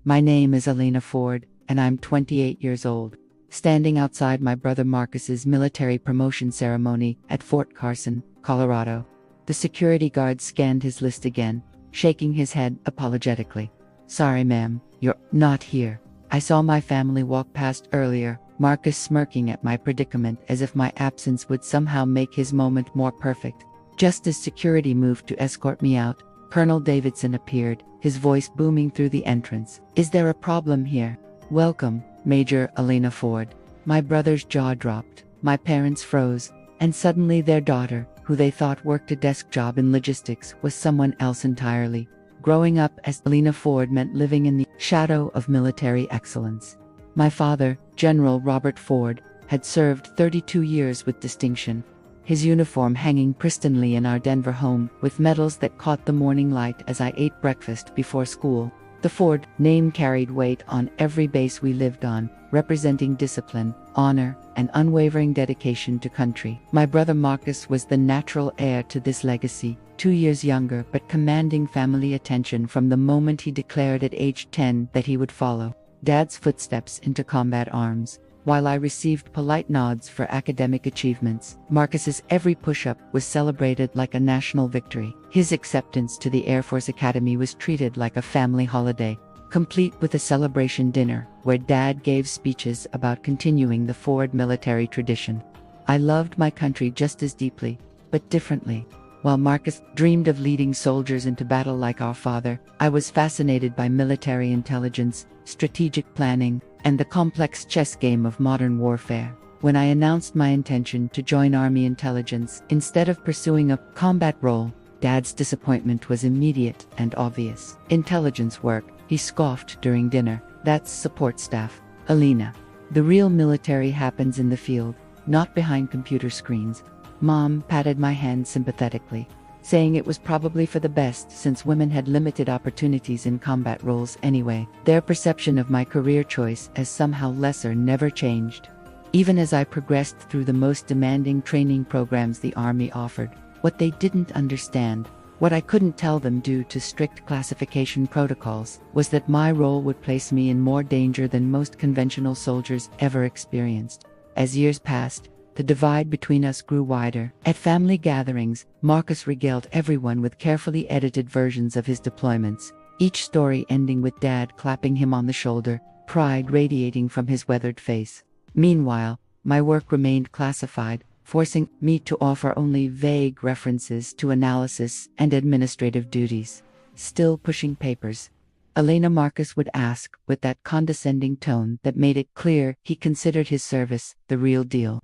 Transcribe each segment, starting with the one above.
My name is Elena Ford, and I'm 28 years old. Standing outside my brother Marcus's military promotion ceremony at Fort Carson, Colorado. The security guard scanned his list again, shaking his head apologetically. Sorry, ma'am, you're not here. I saw my family walk past earlier, Marcus smirking at my predicament as if my absence would somehow make his moment more perfect. Just as security moved to escort me out, Colonel Davidson appeared, his voice booming through the entrance. Is there a problem here? Welcome, Major Elena Ford. My brother's jaw dropped, my parents froze, and suddenly their daughter, who they thought worked a desk job in logistics, was someone else entirely. Growing up as Elena Ford meant living in the shadow of military excellence. My father, General Robert Ford, had served 32 years with distinction, his uniform hanging pristinely in our Denver home with medals that caught the morning light as I ate breakfast before school. The Ford name carried weight on every base we lived on, representing discipline, honor, and unwavering dedication to country. My brother Marcus was the natural heir to this legacy, 2 years younger but commanding family attention from the moment he declared at age 10 that he would follow Dad's footsteps into combat arms. While I received polite nods for academic achievements, Marcus's every push-up was celebrated like a national victory. His acceptance to the Air Force Academy was treated like a family holiday, complete with a celebration dinner where Dad gave speeches about continuing the Ford military tradition. I loved my country just as deeply, but differently. While Marcus dreamed of leading soldiers into battle like our father, I was fascinated by military intelligence, strategic planning, and the complex chess game of modern warfare. When I announced my intention to join Army intelligence instead of pursuing a combat role, Dad's disappointment was immediate and obvious. Intelligence work, he scoffed during dinner. That's support staff, Elena. The real military happens in the field, not behind computer screens. Mom patted my hand sympathetically, saying it was probably for the best since women had limited opportunities in combat roles anyway. Their perception of my career choice as somehow lesser never changed. Even as I progressed through the most demanding training programs the Army offered, what they didn't understand, what I couldn't tell them due to strict classification protocols, was that my role would place me in more danger than most conventional soldiers ever experienced. As years passed, the divide between us grew wider. At family gatherings, Marcus regaled everyone with carefully edited versions of his deployments, each story ending with Dad clapping him on the shoulder, pride radiating from his weathered face. Meanwhile, my work remained classified, forcing me to offer only vague references to analysis and administrative duties. Still pushing papers, Elena, Marcus would ask with that condescending tone that made it clear he considered his service the real deal.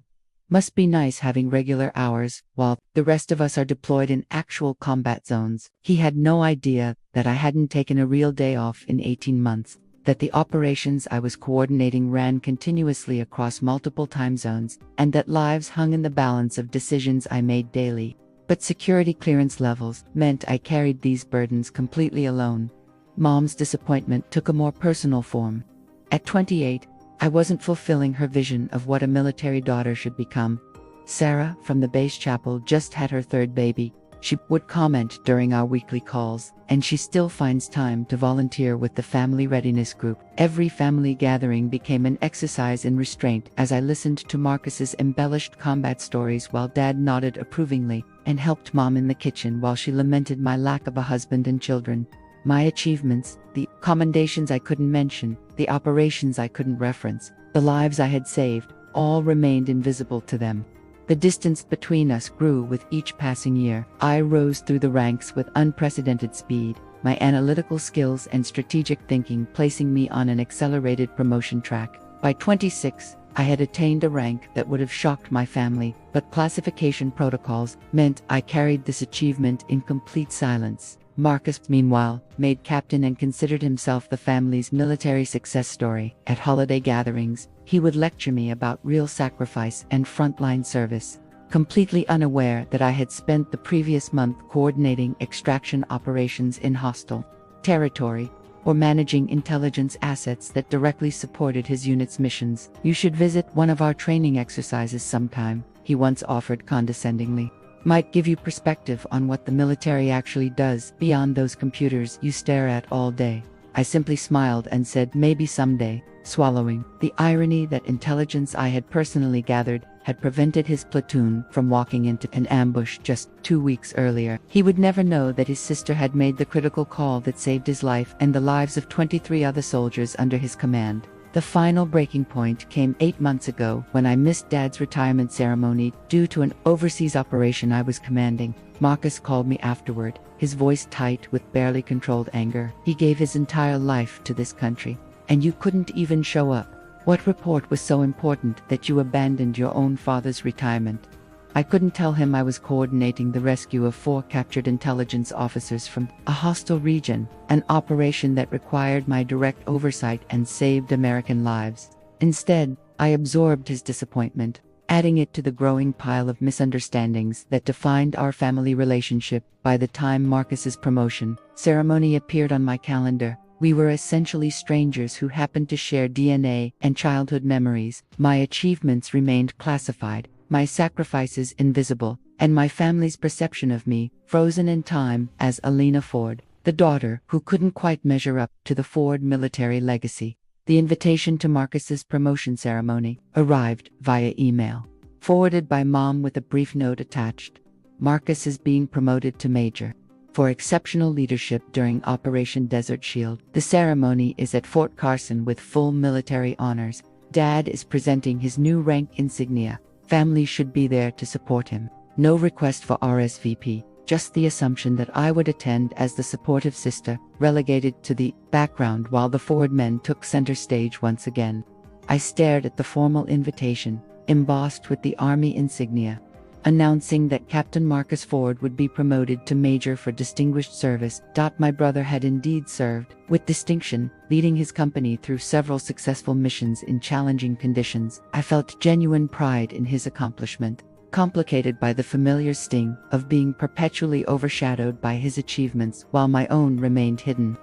Must be nice having regular hours while the rest of us are deployed in actual combat zones. He had no idea that I hadn't taken a real day off in 18 months, that the operations I was coordinating ran continuously across multiple time zones, and that lives hung in the balance of decisions I made daily. But security clearance levels meant I carried these burdens completely alone. Mom's disappointment took a more personal form. At 28, I wasn't fulfilling her vision of what a military daughter should become. Sarah, from the base chapel, just had her third baby, she would comment during our weekly calls, and she still finds time to volunteer with the family readiness group. Every family gathering became an exercise in restraint as I listened to Marcus's embellished combat stories while Dad nodded approvingly and helped Mom in the kitchen while she lamented my lack of a husband and children. My achievements, the commendations I couldn't mention, the operations I couldn't reference, the lives I had saved, all remained invisible to them. The distance between us grew with each passing year. I rose through the ranks with unprecedented speed, my analytical skills and strategic thinking placing me on an accelerated promotion track. By 26, I had attained a rank that would have shocked my family, but classification protocols meant I carried this achievement in complete silence. Marcus, meanwhile, made captain and considered himself the family's military success story. At holiday gatherings, he would lecture me about real sacrifice and frontline service, completely unaware that I had spent the previous month coordinating extraction operations in hostile territory or managing intelligence assets that directly supported his unit's missions. You should visit one of our training exercises sometime, he once offered condescendingly. Might give you perspective on what the military actually does beyond those computers you stare at all day. I simply smiled and said maybe someday, swallowing the irony that intelligence I had personally gathered had prevented his platoon from walking into an ambush just 2 weeks earlier. He would never know that his sister had made the critical call that saved his life and the lives of 23 other soldiers under his command. The final breaking point came 8 months ago when I missed Dad's retirement ceremony due to an overseas operation I was commanding. Marcus called me afterward, his voice tight with barely controlled anger. He gave his entire life to this country, and you couldn't even show up. What report was so important that you abandoned your own father's retirement? I couldn't tell him I was coordinating the rescue of 4 captured intelligence officers from a hostile region, an operation that required my direct oversight and saved American lives. Instead, I absorbed his disappointment, adding it to the growing pile of misunderstandings that defined our family relationship. By the time Marcus's promotion ceremony appeared on my calendar, we were essentially strangers who happened to share DNA and childhood memories. My achievements remained classified, my sacrifices invisible, and my family's perception of me frozen in time as Elena Ford, the daughter who couldn't quite measure up to the Ford military legacy. The invitation to Marcus's promotion ceremony arrived via email, forwarded by Mom with a brief note attached. Marcus is being promoted to Major for exceptional leadership during Operation Desert Shield. The ceremony is at Fort Carson with full military honors. Dad is presenting his new rank insignia. Family should be there to support him. No request for RSVP, just the assumption that I would attend as the supportive sister, relegated to the background while the Ford men took center stage once again. I stared at the formal invitation, embossed with the Army insignia, announcing that Captain Marcus Ford would be promoted to Major for distinguished service. My brother had indeed served, with distinction, leading his company through several successful missions in challenging conditions. I felt genuine pride in his accomplishment, complicated by the familiar sting of being perpetually overshadowed by his achievements while my own remained hidden.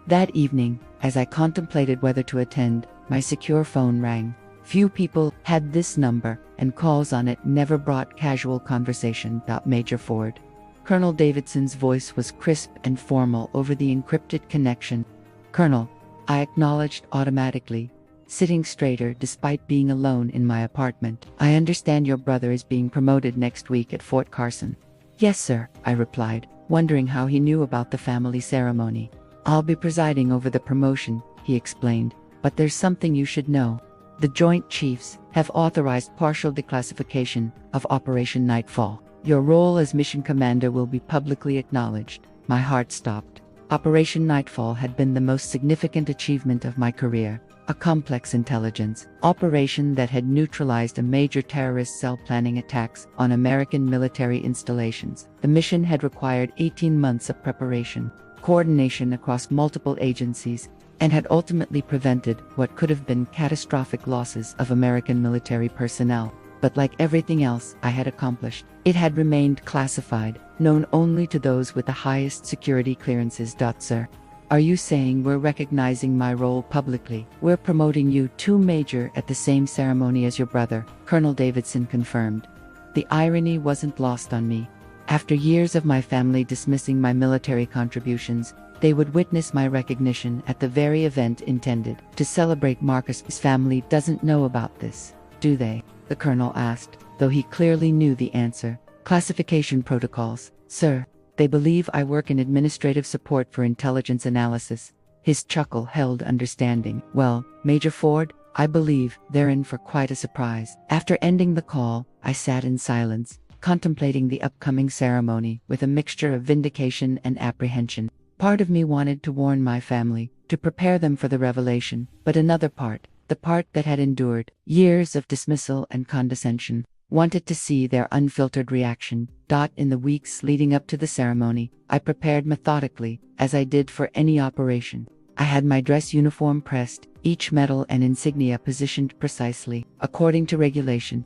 That evening, as I contemplated whether to attend, my secure phone rang. Few people had this number, and calls on it never brought casual conversation. Major Ford. Colonel Davidson's voice was crisp and formal over the encrypted connection. Colonel, I acknowledged automatically, sitting straighter despite being alone in my apartment. I understand your brother is being promoted next week at Fort Carson. Yes, sir, I replied, wondering how he knew about the family ceremony. I'll be presiding over the promotion, he explained, but there's something you should know. The Joint Chiefs have authorized partial declassification of Operation Nightfall. Your role as mission commander will be publicly acknowledged. My heart stopped. Operation Nightfall had been the most significant achievement of my career, a complex intelligence operation that had neutralized a major terrorist cell planning attacks on American military installations. The mission had required 18 months of preparation, coordination across multiple agencies, and had ultimately prevented what could have been catastrophic losses of American military personnel. But like everything else I had accomplished, it had remained classified, known only to those with the highest security clearances. Sir, are you saying we're recognizing my role publicly? We're promoting you to Major at the same ceremony as your brother, Colonel Davidson confirmed. The irony wasn't lost on me. After years of my family dismissing my military contributions, they would witness my recognition at the very event intended to celebrate. Marcus's family doesn't know about this, do they? The colonel asked, though he clearly knew the answer. Classification protocols, sir. They believe I work in administrative support for intelligence analysis. His chuckle held understanding. Well, Major Ford, I believe they're in for quite a surprise. After ending the call, I sat in silence, contemplating the upcoming ceremony with a mixture of vindication and apprehension. Part of me wanted to warn my family, to prepare them for the revelation, but another part, the part that had endured years of dismissal and condescension, wanted to see their unfiltered reaction. In the weeks leading up to the ceremony, I prepared methodically, as I did for any operation. I had my dress uniform pressed, each medal and insignia positioned precisely, according to regulation.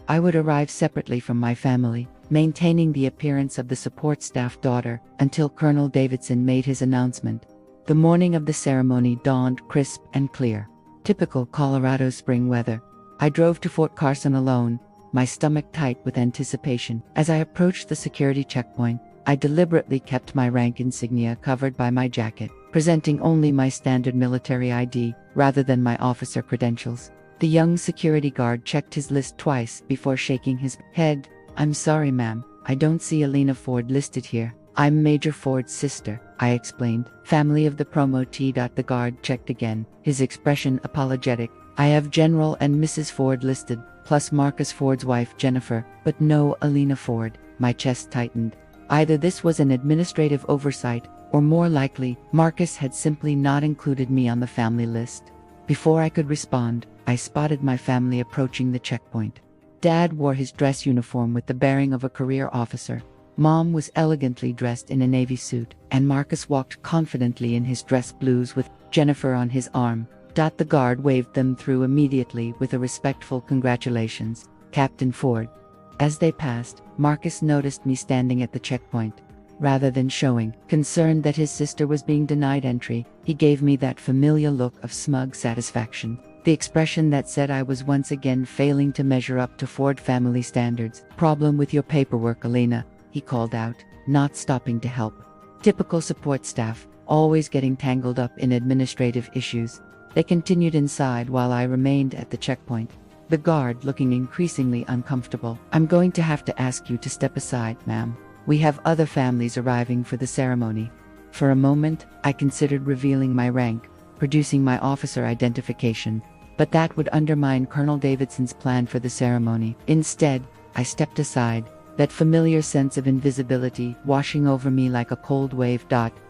I would arrive separately from my family, maintaining the appearance of the support staff daughter, until Colonel Davidson made his announcement. The morning of the ceremony dawned crisp and clear. Typical Colorado spring weather. I drove to Fort Carson alone, my stomach tight with anticipation. As I approached the security checkpoint, I deliberately kept my rank insignia covered by my jacket, presenting only my standard military ID rather than my officer credentials. The young security guard checked his list twice before shaking his head. "I'm sorry, ma'am. I don't see Elena Ford listed here. I'm Major Ford's sister," I explained. "Family of the promotee." The guard checked again, his expression apologetic. "I have General and Mrs. Ford listed, plus Marcus Ford's wife Jennifer, but no Elena Ford." My chest tightened. Either this was an administrative oversight, or more likely, Marcus had simply not included me on the family list. Before I could respond, I spotted my family approaching the checkpoint. Dad wore his dress uniform with the bearing of a career officer. Mom was elegantly dressed in a navy suit, and Marcus walked confidently in his dress blues with Jennifer on his arm. The guard waved them through immediately with a respectful "Congratulations, Captain Ford." As they passed, Marcus noticed me standing at the checkpoint. Rather than showing concern that his sister was being denied entry, he gave me that familiar look of smug satisfaction, the expression that said I was once again failing to measure up to Ford family standards. "Problem with your paperwork, Elena," he called out, not stopping to help. Typical support staff, always getting tangled up in administrative issues. They continued inside while I remained at the checkpoint, the guard looking increasingly uncomfortable. "I'm going to have to ask you to step aside, ma'am. We have other families arriving for the ceremony." For a moment, I considered revealing my rank, producing my officer identification, but that would undermine Colonel Davidson's plan for the ceremony. Instead, I stepped aside, that familiar sense of invisibility washing over me like a cold wave.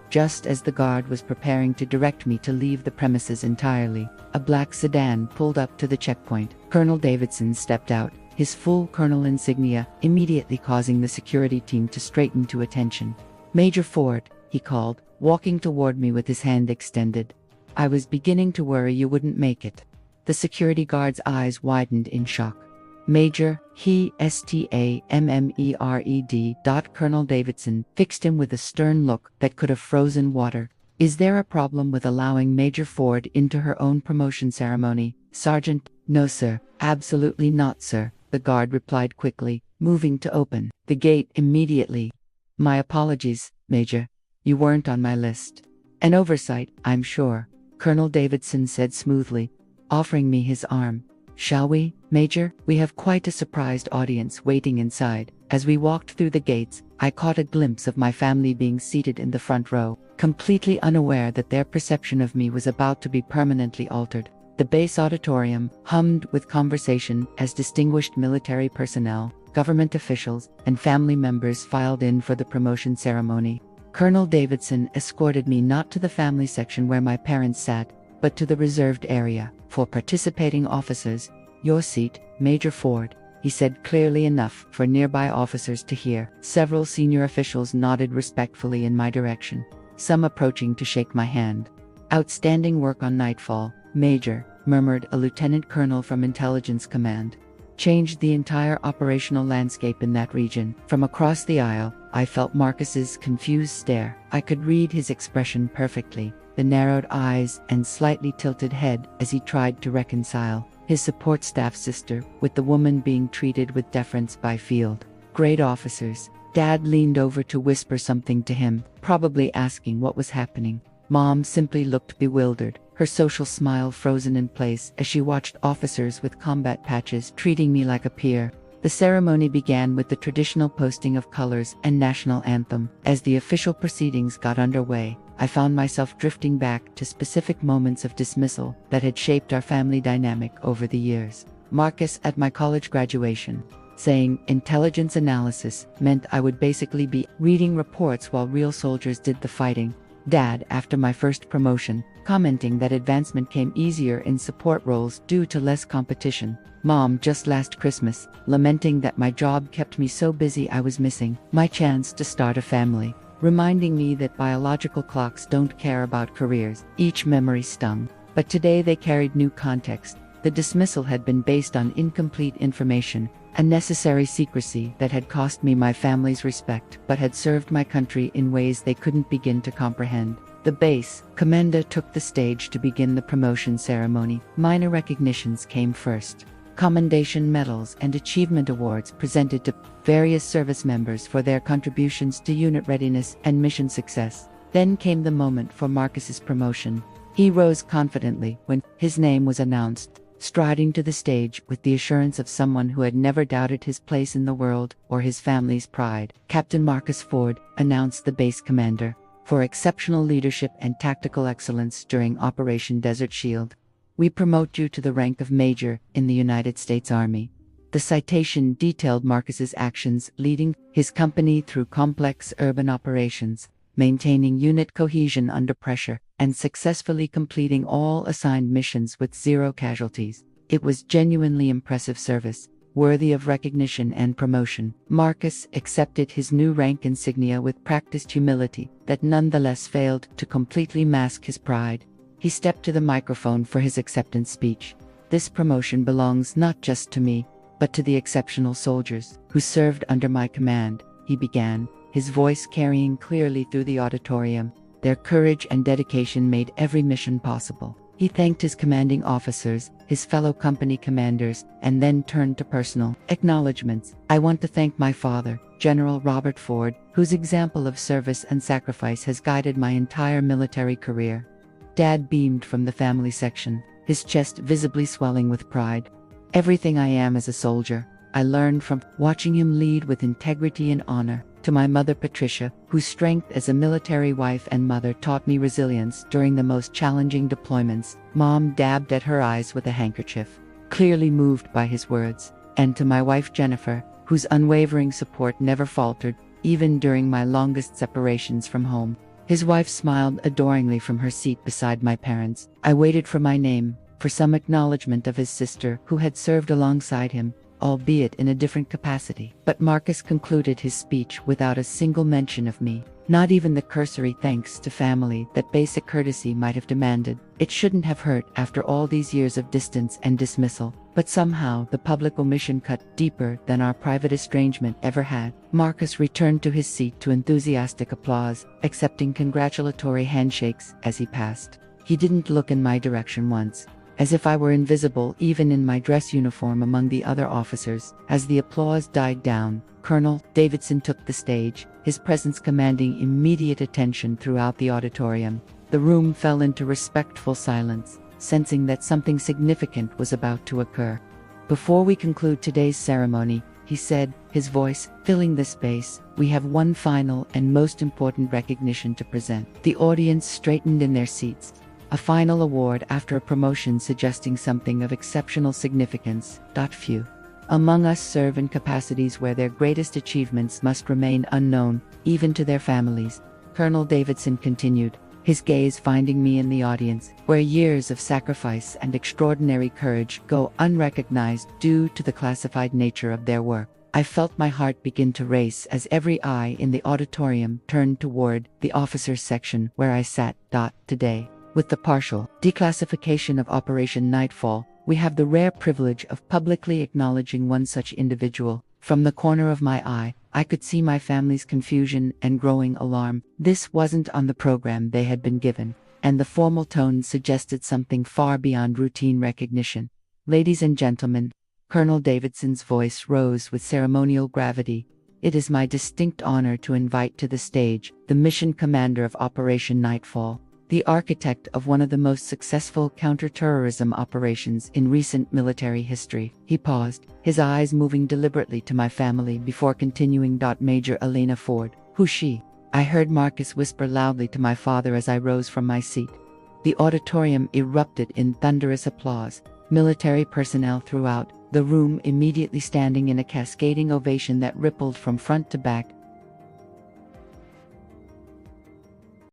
Just as the guard was preparing to direct me to leave the premises entirely, a black sedan pulled up to the checkpoint. Colonel Davidson stepped out, his full colonel insignia immediately causing the security team to straighten to attention. "Major Ford," he called, walking toward me with his hand extended. "I was beginning to worry you wouldn't make it." The security guard's eyes widened in shock. "Major, he stammered. Colonel Davidson fixed him with a stern look that could have frozen water. "Is there a problem with allowing Major Ford into her own promotion ceremony, Sergeant?" "No, sir. Absolutely not, sir," the guard replied quickly, moving to open the gate immediately. "My apologies, Major. You weren't on my list." "An oversight, I'm sure," Colonel Davidson said smoothly, offering me his arm. "Shall we, Major? We have quite a surprised audience waiting inside." As we walked through the gates, I caught a glimpse of my family being seated in the front row, completely unaware that their perception of me was about to be permanently altered. The base auditorium hummed with conversation as distinguished military personnel, government officials, and family members filed in for the promotion ceremony. Colonel Davidson escorted me not to the family section where my parents sat, but to the reserved area for participating officers. "Your seat, Major Ford," he said clearly enough for nearby officers to hear. Several senior officials nodded respectfully in my direction, some approaching to shake my hand. "Outstanding work on Nightfall, Major," murmured a lieutenant colonel from Intelligence Command. "Changed the entire operational landscape in that region." From across the aisle, I felt Marcus's confused stare. I could read his expression perfectly, the narrowed eyes and slightly tilted head as he tried to reconcile his support staff sister with the woman being treated with deference by field grade officers. Dad leaned over to whisper something to him, probably asking what was happening. Mom simply looked bewildered, her social smile frozen in place as she watched officers with combat patches treating me like a peer. The ceremony began with the traditional posting of colors and national anthem. As the official proceedings got underway, I found myself drifting back to specific moments of dismissal that had shaped our family dynamic over the years. Marcus at my college graduation, saying intelligence analysis meant I would basically be reading reports while real soldiers did the fighting. Dad after my first promotion, commenting that advancement came easier in support roles due to less competition. Mom just last Christmas, lamenting that my job kept me so busy I was missing my chance to start a family, reminding me that biological clocks don't care about careers. Each memory stung, but today they carried new context. The dismissal had been based on incomplete information, unnecessary secrecy that had cost me my family's respect but had served my country in ways they couldn't begin to comprehend. The base commander took the stage to begin the promotion ceremony. Minor recognitions came first. Commendation medals and achievement awards presented to various service members for their contributions to unit readiness and mission success. Then came the moment for Marcus's promotion. He rose confidently when his name was announced, striding to the stage with the assurance of someone who had never doubted his place in the world or his family's pride. Captain Marcus Ford, announced the base commander, for exceptional leadership and tactical excellence during Operation Desert Shield. We promote you to the rank of Major in the United States Army. The citation detailed Marcus's actions leading his company through complex urban operations, maintaining unit cohesion under pressure, and successfully completing all assigned missions with zero casualties. It was genuinely impressive service, worthy of recognition and promotion. Marcus accepted his new rank insignia with practiced humility that nonetheless failed to completely mask his pride. He stepped to the microphone for his acceptance speech. This promotion belongs not just to me, but to the exceptional soldiers who served under my command, he began, his voice carrying clearly through the auditorium. Their courage and dedication made every mission possible. He thanked his commanding officers, his fellow company commanders, and then turned to personal acknowledgments. I want to thank my father, General Robert Ford, whose example of service and sacrifice has guided my entire military career. Dad beamed from the family section, his chest visibly swelling with pride. Everything I am as a soldier, I learned from watching him lead with integrity and honor. To my mother Patricia, whose strength as a military wife and mother taught me resilience during the most challenging deployments, Mom dabbed at her eyes with a handkerchief, clearly moved by his words. And to my wife Jennifer, whose unwavering support never faltered, even during my longest separations from home. His wife smiled adoringly from her seat beside my parents. I waited for my name, for some acknowledgement of his sister who had served alongside him, albeit in a different capacity. But Marcus concluded his speech without a single mention of me, not even the cursory thanks to family that basic courtesy might have demanded. It shouldn't have hurt after all these years of distance and dismissal, but somehow the public omission cut deeper than our private estrangement ever had. Marcus returned to his seat to enthusiastic applause, accepting congratulatory handshakes as he passed. He didn't look in my direction once, as if I were invisible even in my dress uniform among the other officers. As the applause died down, Colonel Davidson took the stage, his presence commanding immediate attention throughout the auditorium. The room fell into respectful silence, sensing that something significant was about to occur. Before we conclude today's ceremony, he said, his voice filling the space, we have one final and most important recognition to present. The audience straightened in their seats. A final award after a promotion suggesting something of exceptional significance. Few among us serve in capacities where their greatest achievements must remain unknown, even to their families. Colonel Davidson continued, his gaze finding me in the audience, where years of sacrifice and extraordinary courage go unrecognized due to the classified nature of their work. I felt my heart begin to race as every eye in the auditorium turned toward the officers section where I sat. Today, with the partial declassification of Operation Nightfall, we have the rare privilege of publicly acknowledging one such individual. From the corner of my eye, I could see my family's confusion and growing alarm. This wasn't on the program they had been given, and the formal tone suggested something far beyond routine recognition. Ladies and gentlemen, Colonel Davidson's voice rose with ceremonial gravity. It is my distinct honor to invite to the stage the mission commander of Operation Nightfall, the architect of one of the most successful counterterrorism operations in recent military history. He paused, his eyes moving deliberately to my family before continuing. Major Elena Ford. Who's she? I heard Marcus whisper loudly to my father as I rose from my seat. The auditorium erupted in thunderous applause, military personnel throughout, the room immediately standing in a cascading ovation that rippled from front to back.